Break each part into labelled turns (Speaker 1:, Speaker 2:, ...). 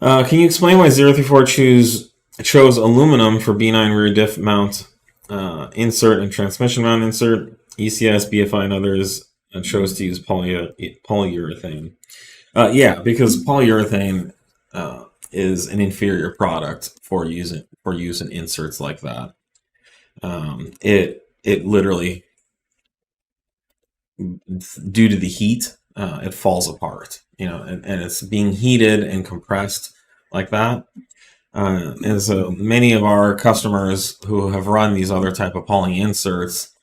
Speaker 1: Can you explain why 034 chose aluminum for B9 rear diff mount insert and transmission mount insert? ECS, BFI, and others chose to use polyurethane. Yeah, because polyurethane is an inferior product for use in inserts like that. It literally, due to the heat, it falls apart. And it's being heated and compressed like that. And so many of our customers who have run these other type of poly inserts,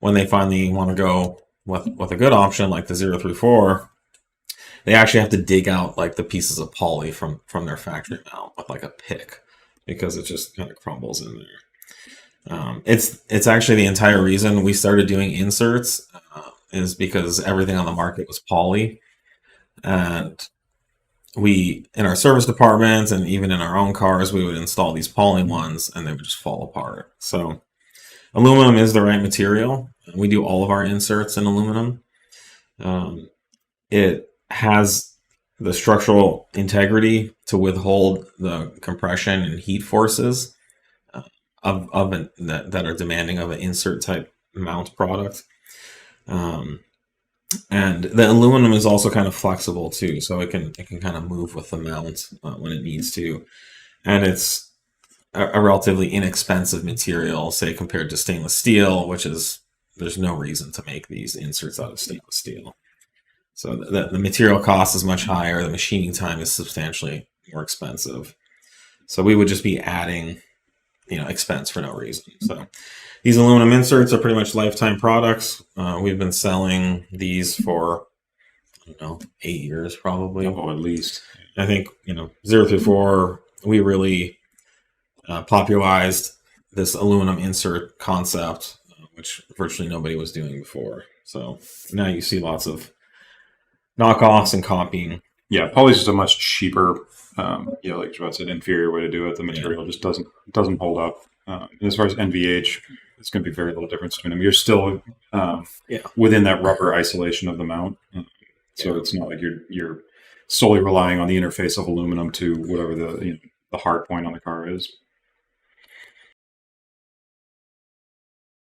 Speaker 1: when they finally want to go with a good option like the 034, they actually have to dig out like the pieces of poly from their factory mount with like a pick, because it just kind of crumbles in there. It's actually the entire reason we started doing inserts, is because everything on the market was poly, and we, in our service departments and even in our own cars, we would install these poly ones and they would just fall apart. So aluminum is the right material. We do all of our inserts in aluminum. It has the structural integrity to withhold the compression and heat forces that are demanding of an insert type mount product. And the aluminum is also kind of flexible too, so it can kind of move with the mount when it needs to. And it's a relatively inexpensive material, say compared to stainless steel, which is, there's no reason to make these inserts out of stainless steel. So the material cost is much higher. The machining time is substantially more expensive. So we would just be adding, expense for no reason. So these aluminum inserts are pretty much lifetime products. We've been selling these for, 8 years probably.
Speaker 2: Oh, at least.
Speaker 1: I think, 034, we really popularized this aluminum insert concept, which virtually nobody was doing before. So now you see lots of knockoffs and copying.
Speaker 2: Yeah, poly's just a much cheaper, like Javad said, inferior way to do it. The material just doesn't hold up. And as far as NVH, it's going to be very little difference between them. You're still within that rubber isolation of the mount, so it's not like you're solely relying on the interface of aluminum to whatever the hard point on the car is.